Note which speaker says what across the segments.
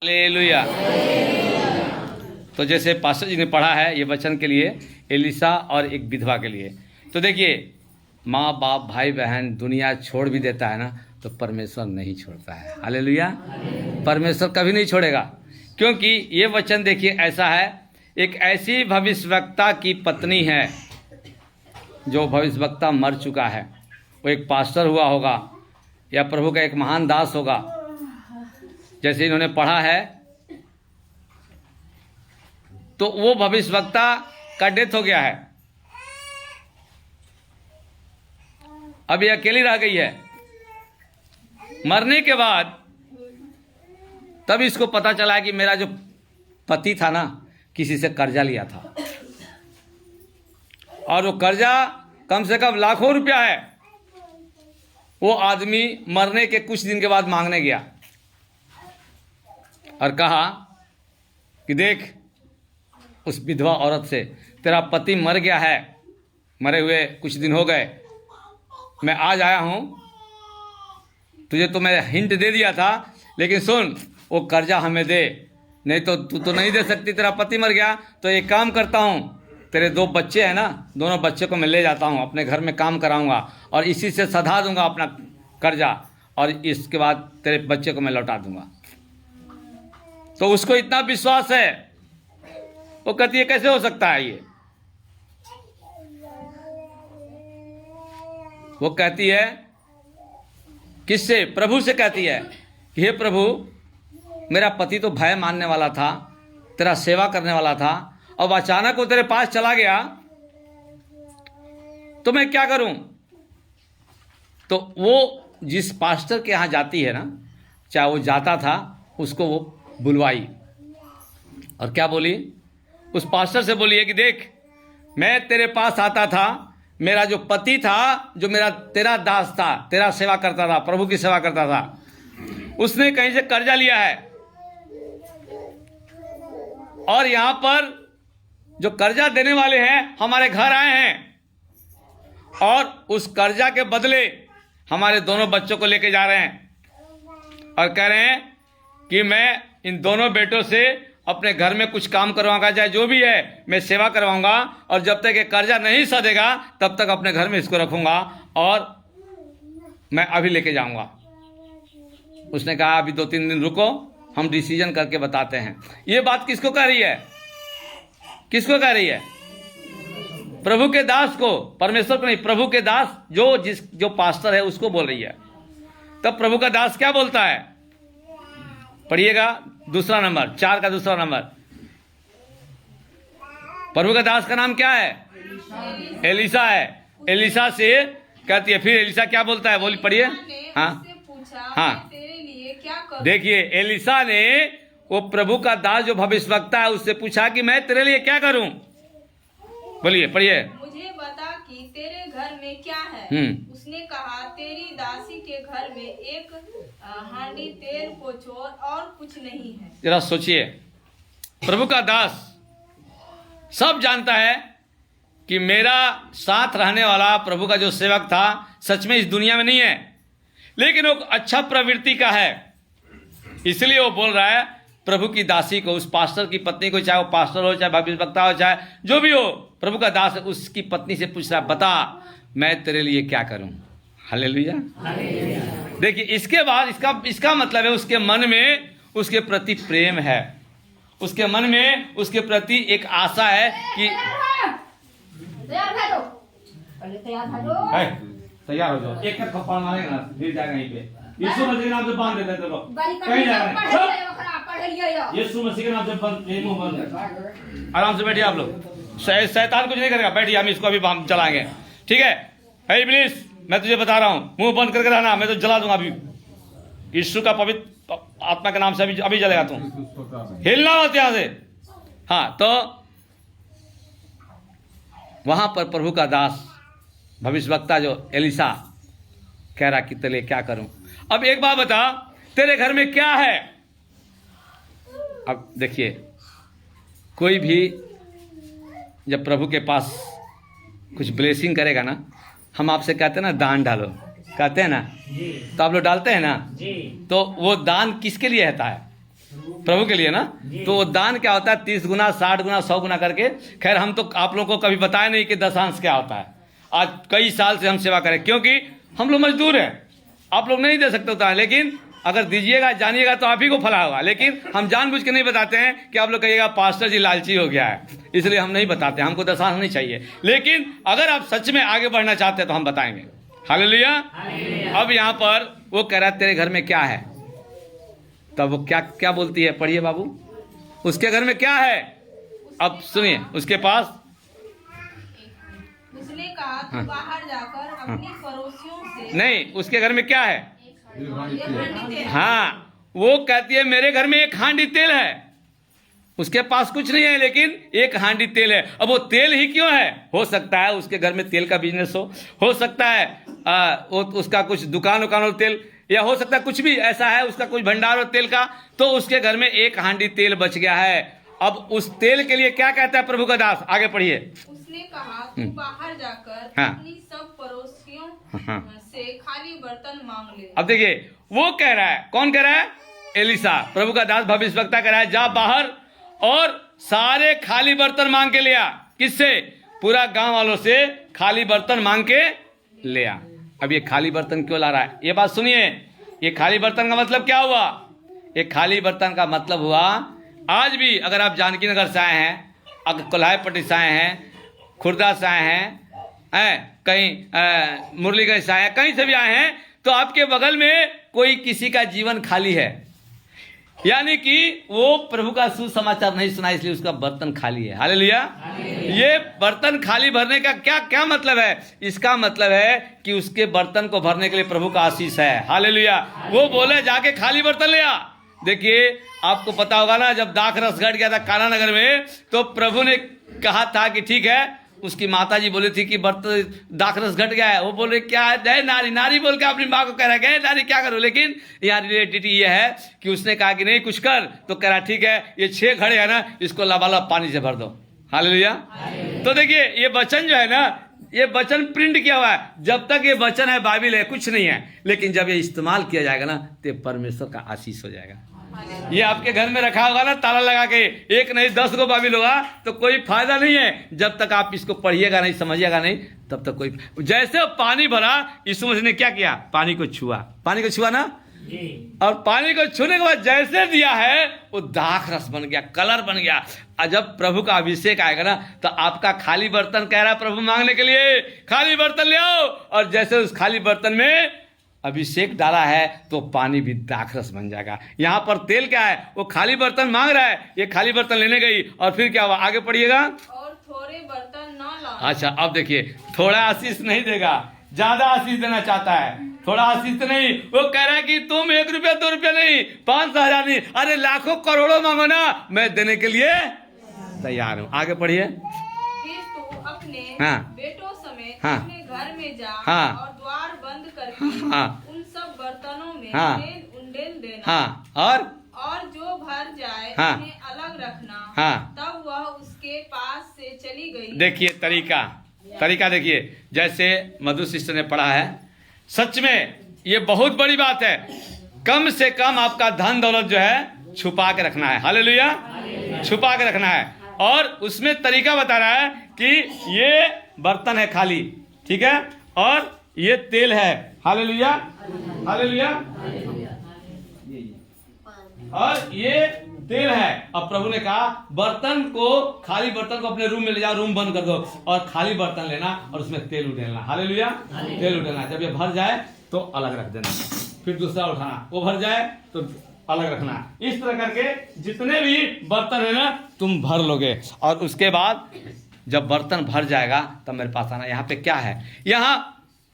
Speaker 1: Hallelujah. तो जैसे pastor जी ने पढ़ा है ये वचन के लिए एलिसा और एक विधवा के लिए, तो देखिए माँ बाप भाई बहन दुनिया छोड़ भी देता है ना, तो परमेश्वर नहीं छोड़ता है। हालेलुया। परमेश्वर कभी नहीं छोड़ेगा, क्योंकि ये वचन देखिए ऐसा है, एक ऐसी भविष्यवक्ता की पत्नी है जो भविष्यवक्ता मर चुका है। वो एक पास्टर हुआ होगा या प्रभु का एक महान दास होगा, जैसे इन्होंने पढ़ा है। तो वो भविष्यवक्ता का डेथ हो गया है, अब ये अकेली रह गई है। मरने के बाद तब इसको पता चला कि मेरा जो पति था ना, किसी से कर्जा लिया था, और वो कर्जा कम से कम लाखों रुपया है। वो आदमी मरने के कुछ दिन के बाद मांगने गया और कहा कि देख उस विधवा औरत से, तेरा पति मर गया है, मरे हुए कुछ दिन हो गए, मैं आज आया हूँ, तुझे तो मैं हिंट दे दिया था, लेकिन सुन वो कर्जा हमें दे, नहीं तो तू तो नहीं दे सकती, तेरा पति मर गया। तो एक काम करता हूँ, तेरे 2 बच्चे हैं ना, दोनों बच्चे को मैं ले जाता हूँ, अपने घर में काम कराऊंगा और इसी से सधा दूंगा अपना कर्जा, और इसके बाद तेरे बच्चे को मैं लौटा दूंगा। तो उसको इतना विश्वास है, वो कहती है कैसे हो सकता है ये। वो कहती है किससे? प्रभु से कहती है कि हे प्रभु, मेरा पति तो भय मानने वाला था, तेरा सेवा करने वाला था, अब अचानक वो तेरे पास चला गया, तो मैं क्या करूं? तो वो जिस पास्टर के यहाँ जाती है ना, चाहे वो जाता था, उसको वो बुलवाई और क्या बोली? उस पास्टर से बोली है कि देख, मैं तेरे पास आता था, मेरा जो पति था, जो मेरा तेरा दास था, तेरा सेवा करता था, प्रभु की सेवा करता था, उसने कहीं से कर्जा लिया है, और यहां पर जो कर्जा देने वाले हैं हमारे घर आए हैं, और उस कर्जा के बदले हमारे दोनों बच्चों को लेके जा रहे हैं, और कह रहे हैं कि मैं इन दोनों बेटों से अपने घर में कुछ काम करवाऊंगा, चाहे जो भी है मैं सेवा करवाऊंगा, और जब तक ये कर्जा नहीं सधेगा तब तक अपने घर में इसको रखूंगा, और मैं अभी लेके जाऊंगा। उसने कहा अभी 2-3 दिन रुको, हम डिसीजन करके बताते हैं। ये बात किसको कह रही है? किसको कह रही है? प्रभु के दास को, परमेश्वर को नहीं, प्रभु के दास जो पास्टर है उसको बोल रही है। तब प्रभु का दास क्या बोलता है? पढ़िएगा दूसरा नंबर, 4 का दूसरा नंबर। प्रभु का दास का नाम क्या है? एलिसा है। एलिसा से कहती है, फिर एलिसा क्या बोलता है? बोली पढ़िए। हाँ हाँ, देखिए एलिसा ने वो प्रभु का दास जो भविष्यवक्ता है उससे पूछा कि मैं तेरे लिए क्या करूं? बोलिए, पढ़िए।
Speaker 2: मुझे बता कि तेरे घर में क्या है? उसने कहा, तेरी दासी के घर में एक हांडी तेल को छोड़ और कुछ नहीं है।
Speaker 1: जरा सोचिए, प्रभु का दास सब जानता है कि मेरा साथ रहने वाला प्रभु का जो सेवक था सच में इस दुनिया में नहीं है, लेकिन वो अच्छा प्रवृत्ति का है, इसलिए वो बोल रहा है प्रभु की दासी को, उस पास्टर की पत्नी को, चाहे वो पास्टर हो, चाहे भविष्यवक्ता हो, चाहे जो भी हो, प्रभु का दास उसकी पत्नी से पूछ रहा, बता मैं तेरे लिए क्या करूं? हालेलुया। देखिए इसके बाद इसका मतलब है उसके मन में उसके प्रति प्रेम है, उसके मन में उसके प्रति एक आशा है कि तैयार हो जाओ, एक थप्पड़ मारेगा ना गिर जाएगा यहीं पे। यीशु मसीह के नाम से बांध देते हैं लोग, कहीं जा रहे हैं। यीशु मसीह के नाम से बंद, मुंह बंद। आराम से बैठिए आप लोग, शैतान कुछ नहीं करेगा, बैठिए, हम इसको अभी चलाएंगे, ठीक है? हे इब्लीस, मैं तुझे बता रहा हूँ, मुंह बंद करके रहना, मैं तो जला दूंगा अभी। यीशु का पवित्र आत्मा के नाम से अभी जलेगा तू, हिलना मत यहां से। हाँ, तो वहां पर प्रभु का दास भविष्यवक्ता जो एलिसा कह रहा कि तेरे क्या करूं? अब एक बात बता, तेरे घर में क्या है? अब देखिए, कोई भी जब प्रभु के पास कुछ ब्लेसिंग करेगा ना, हम आपसे कहते हैं ना दान डालो, कहते हैं ना, तो आप लोग डालते हैं ना, तो वो दान किसके लिए रहता है? प्रभु के लिए ना। तो वो दान क्या होता है? 30 गुना, 60 गुना, 100 गुना करके। खैर हम तो आप लोगों को कभी बताया नहीं कि दशांश क्या होता है। आज कई साल से हम सेवा करें, क्योंकि हम लोग मजदूर हैं, आप लोग नहीं दे सकते होता है, लेकिन अगर दीजिएगा जानिएगा तो आप ही को फला होगा। लेकिन हम जानबूझ के नहीं बताते हैं कि आप लोग कहिएगा पास्टर जी लालची हो गया है, इसलिए हम नहीं बताते, हमको दशांश नहीं चाहिए। लेकिन अगर आप सच में आगे बढ़ना चाहते हैं तो हम बताएंगे। हालेलुया। अब यहाँ पर वो कह रहा है तेरे घर में क्या है, तब वो क्या क्या बोलती है? पढ़िए बाबू, उसके घर में क्या है? अब सुनिए, उसके पास
Speaker 2: उसने कहा तू बाहर जाकर अपने पड़ोसियों से
Speaker 1: नहीं, उसके घर में क्या है?
Speaker 2: एक हांडी तेल।
Speaker 1: हाँ, वो कहती है मेरे घर में एक हांडी तेल है। उसके पास कुछ नहीं है, लेकिन एक हांडी तेल है। अब वो तेल ही क्यों है? हो सकता है उसके घर में तेल का बिजनेस हो सकता है वो उसका कुछ दुकान उकान हो तेल, या हो सकता है कुछ भी ऐसा है, उसका कुछ भंडार हो तेल का, तो उसके घर में एक हांडी तेल बच गया है। अब उस तेल के लिए क्या कहता है प्रभु का दास? आगे पढ़िए।
Speaker 2: उसने कहा तू बाहर जाकर
Speaker 1: हाँ।
Speaker 2: अपनी सब पड़ोसियों
Speaker 1: हाँ।
Speaker 2: से खाली बर्तन मांग ले।
Speaker 1: अब देखिए, वो कह रहा है, कौन कह रहा है? एलिसा, प्रभु का दास भविष्यवक्ता कह रहा है जा बाहर और सारे खाली बर्तन मांग के ले आ। किससे? पूरा गांव वालों से खाली बर्तन मांग के ले आ। अब ये खाली बर्तन क्यों ला रहा है? ये बात सुनिए, ये खाली बर्तन का मतलब क्या हुआ? ये खाली बर्तन का मतलब हुआ, आज भी अगर आप जानकी नगर से आए हैं, अगर कोल्हाईपट्टी से आए हैं, खुर्दा से आए हैं, कहीं मुरलीगंज से आए हैं, कहीं से भी आए हैं, तो आपके बगल में कोई किसी का जीवन खाली है, यानी कि वो प्रभु का सुसमाचार नहीं सुना, इसलिए उसका बर्तन खाली है। हालेलुया। ये बर्तन खाली भरने का क्या क्या मतलब है? इसका मतलब है कि उसके बर्तन को भरने के लिए प्रभु का आशीष है। हालेलुया। वो बोले जाके खाली बर्तन ले आ। देखिए, आपको पता होगा ना, जब दाख रस घट गया था काला नगर में, तो प्रभु ने कहा था कि ठीक है, उसकी माता जी बोली थी कि बर्तन दाख रस घट गया है। वो बोले क्या है? नारी नारी बोल के अपनी माँ को कह रहा है नारी क्या करूं। लेकिन यहाँ रिलेटिविटी ये है कि उसने कहा कि नहीं कुछ कर, तो कह रहा ठीक है, ये 6 घड़े है ना, इसको लबालब पानी से भर दो। हालेलुया। तो देखिए, ये वचन जो है ना, ये वचन प्रिंट किया हुआ है। जब तक ये वचन है, बाइबिल है, कुछ नहीं है, लेकिन जब ये इस्तेमाल किया जाएगा ना, तो परमेश्वर का आशीष हो जाएगा। ये आपके घर में रखा होगा ना ताला लगा के, एक नहीं 10 को बाइबिल होगा, तो कोई फायदा नहीं है। जब तक आप इसको पढ़िएगा नहीं, समझिएगा नहीं, तब तक कोई। जैसे पानी भरा, यीशु मसीह ने क्या किया? पानी को छुआ, पानी को छुआ ना, और पानी को छूने के बाद जैसे दिया है, वो दाख रस बन गया, कलर बन गया। और जब प्रभु का अभिषेक आएगा ना, तो आपका खाली बर्तन कह रहा है प्रभु मांगने के लिए, खाली बर्तन ले आओ। और जैसे उस खाली बर्तन में अभिषेक डाला है, तो पानी भी दाखरस बन जाएगा। यहाँ पर तेल क्या है? वो खाली बर्तन मांग रहा है, ये खाली बर्तन लेने गई, और फिर क्या हुआ? आगे पढ़िएगा।
Speaker 2: और थोड़े बर्तन न ला।
Speaker 1: अच्छा, अब देखिए, थोड़ा आशीष नहीं देगा, ज्यादा आशीष देना चाहता है। थोड़ा आशीष नहीं, वो कह रहा है कि तुम 1 रुपया 2 रुपया नहीं, 500 1000 नहीं, अरे लाखों करोड़ों मांगो ना, मैं देने के लिए तैयार हूँ। आगे पढ़िए।
Speaker 2: फिर तू अपने
Speaker 1: हाँ।
Speaker 2: बेटों समेत
Speaker 1: हाँ।
Speaker 2: अपने घर में जा,
Speaker 1: हाँ।
Speaker 2: और द्वार बंद करके
Speaker 1: हाँ।
Speaker 2: उन सब बर्तनों में
Speaker 1: हाँ।
Speaker 2: तेल उंडेल देना।
Speaker 1: हाँ,
Speaker 2: और जो भर जाए
Speaker 1: हाँ।
Speaker 2: उन्हें अलग रखना।
Speaker 1: हाँ।
Speaker 2: तब वह उसके पास से चली गई।
Speaker 1: देखिए तरीका देखिए, जैसे मधु सिस्टर ने पढ़ा है, सच में ये बहुत बड़ी बात है। कम से कम आपका धन दौलत जो है छुपा के रखना है। हालेलुया। छुपा के रखना है, और उसमें तरीका बता रहा है कि ये बर्तन है खाली, ठीक है, और ये तेल है। हालेलुया। हालेलुया। और ये तेल है। अब प्रभु ने कहा बर्तन को, खाली बर्तन को अपने रूम में ले जाओ, रूम बंद कर दो, और खाली बर्तन लेना और उसमें तेल उड़ेलना। हालेलुया। तेल उड़ेलना, जब ये भर जाए तो अलग रख देना, फिर दूसरा उठाना, वो भर जाए तो अलग रखना। इस तरह करके जितने भी बर्तन है ना, तुम भर लोगे, और उसके बाद जब बर्तन भर जाएगा तब मेरे पास आना। यहाँ पे क्या है? यहाँ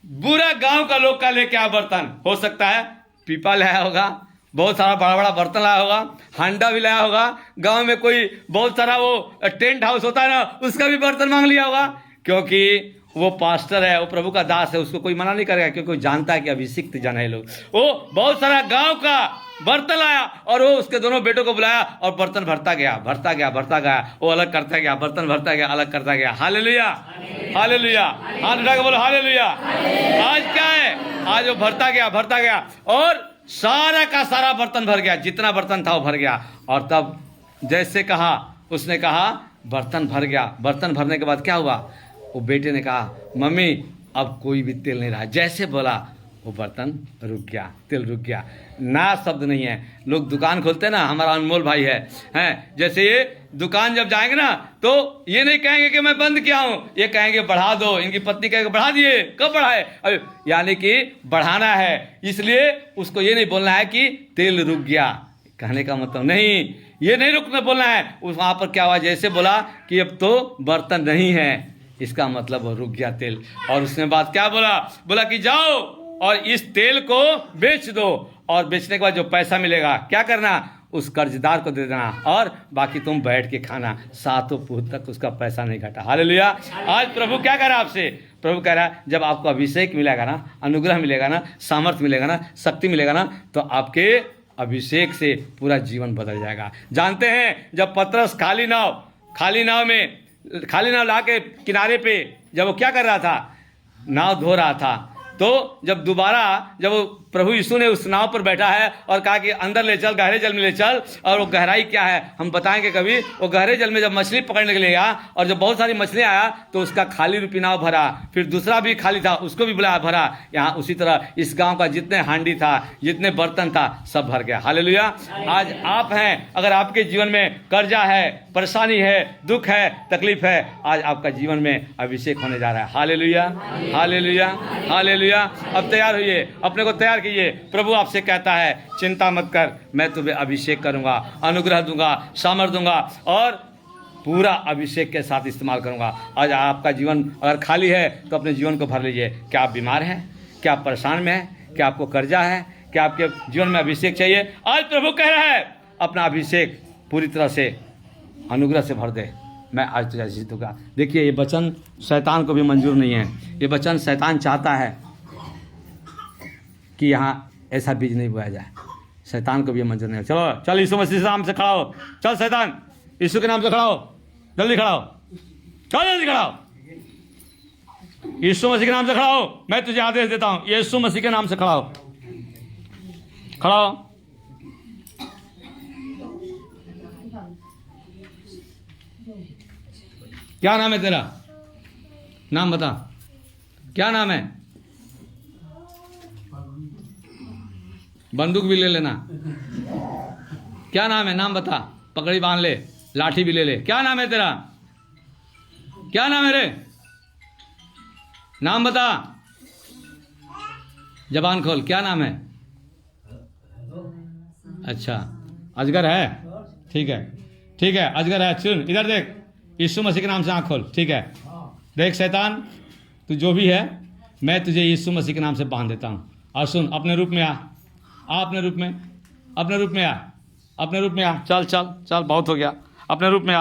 Speaker 1: पूरा गांव का लोग का लेके आ बर्तन। हो सकता है पीपा लाया होगा, बहुत सारा बड़ा बड़ा बर्तन लाया होगा, हांडा भी लाया होगा, गांव में कोई बहुत सारा वो टेंट हाउस होता है ना, उसका भी बर्तन मांग लिया होगा, क्योंकि वो पास्टर है, वो प्रभु का दास है, उसको कोई मना नहीं करेगा, क्योंकि वो जानता है कि अभिषिक्त जन है लोग। वो बहुत सारा गांव का बर्तन लाया, और वो उसके दोनों बेटों को बुलाया, और बर्तन भरता गया, वो अलग करता गया, बर्तन भरता गया, अलग करता गया। हालेलुया। हालेलुया। हाथ उठा के बोलो हालेलुया। आज क्या है? आज वो भरता गया, और सारा का सारा बर्तन भर गया, जितना बर्तन था वो भर गया। और तब जैसे कहा, उसने कहा बर्तन भर गया। बर्तन भरने के बाद क्या हुआ, वो बेटे ने कहा मम्मी अब कोई भी तेल नहीं रहा। जैसे बोला वो बर्तन रुक गया, तेल रुक गया। ना शब्द नहीं है। लोग दुकान खोलते हैं ना, हमारा अनमोल भाई है, जैसे ये दुकान जब जाएंगे ना तो ये नहीं कहेंगे कि मैं बंद किया हूँ, ये कहेंगे बढ़ा दो। इनकी पत्नी कहेगी बढ़ा दिए, कब बढ़ाए, अभी यानी कि बढ़ाना है। इसलिए उसको ये नहीं बोलना है कि तेल रुक गया, कहने का मतलब नहीं, ये नहीं रुकना बोलना है। उस वहाँ पर क्या हुआ, जैसे बोला कि अब तो बर्तन नहीं है, इसका मतलब वो रुक गया तेल। और उसने बात क्या बोला कि जाओ और इस तेल को बेच दो, और बेचने के बाद जो पैसा मिलेगा क्या करना, उस कर्जदार को दे देना, और बाकी तुम बैठ के खाना। सातों पुरुष तक उसका पैसा नहीं घटा। हालेलुया। आज प्रभु क्या कह रहा है आपसे, प्रभु कह रहा है जब आपको अभिषेक मिलेगा ना, अनुग्रह मिलेगा ना, सामर्थ्य मिलेगा ना, शक्ति मिलेगा ना, तो आपके अभिषेक से पूरा जीवन बदल जाएगा। जानते हैं जब पतरस खाली नाव ला के किनारे पे जब वो क्या कर रहा था, नाव धो रहा था, तो जब वो प्रभु यीशु ने उस नाव पर बैठा है और कहा कि अंदर ले चल, गहरे जल में ले चल। और वो गहराई क्या है हम बताएंगे कभी। वो गहरे जल में जब मछली पकड़ने के लिए गया और जब बहुत सारी मछलियाँ आया तो उसका खाली रूपी नाव भरा, फिर दूसरा भी खाली था उसको भी बुलाया, भरा। यहाँ उसी तरह इस गांव का जितने हांडी था, जितने बर्तन था, सब भर गया। हालेलुया। आज आप हैं, अगर आपके जीवन में कर्जा है, परेशानी है, दुख है, तकलीफ है, आज आपका जीवन में अभिषेक होने जा रहा है। Hallelujah, hallelujah, hallelujah. अब तैयार होइए, अपने को तैयार कीजिए। प्रभु आपसे कहता है चिंता मत कर, मैं तुम्हें अभिषेक करूंगा, अनुग्रह दूंगा, सामर्थ दूंगा, और पूरा अभिषेक के साथ इस्तेमाल करूंगा। आज आपका जीवन अगर खाली है तो अपने जीवन को भर लीजिए। क्या आप बीमार हैं, क्या आप परेशान में हैं, क्या आपको कर्जा है, क्या आपके जीवन में अभिषेक चाहिए, आज प्रभु कह रहा है अपना अभिषेक पूरी तरह से अनुग्रह से भर दे, मैं आज तुझे आशीष दूंगा। देखिए ये वचन शैतान को भी मंजूर नहीं है। ये वचन शैतान चाहता है कि यहाँ ऐसा बीज नहीं बोया जाए, शैतान को भी मंजूर नहीं है। चलो चल यीशु मसीह के नाम से खड़ा हो, चल शैतान यीशु के नाम से खड़ा हो, जल्दी खड़ा हो, चल जल्दी खड़ा हो, यीशु मसीह के नाम से खड़ा हो। मैं तुझे आदेश देता हूँ, यीशु मसीह के नाम से खड़ा हो, खड़ा हो। क्या नाम है तेरा, नाम बता, क्या नाम है, बंदूक भी ले लेना, क्या नाम है, नाम बता, पकड़ी बांध ले, लाठी भी ले ले। क्या नाम है तेरा, क्या नाम है रे, नाम बता, जबान खोल, क्या नाम है। अच्छा अजगर है, ठीक है, ठीक है, अजगर है। सुन इधर देख, यीशु मसीह के नाम से आँख खोल, ठीक है। देख शैतान, तू जो भी है, मैं तुझे यीशु मसीह के नाम से बांध देता हूँ। और सुन, अपने रूप में आ अपने रूप में, अपने रूप में आ, अपने रूप में आ, चल चल चल, बहुत हो गया, अपने रूप में आ।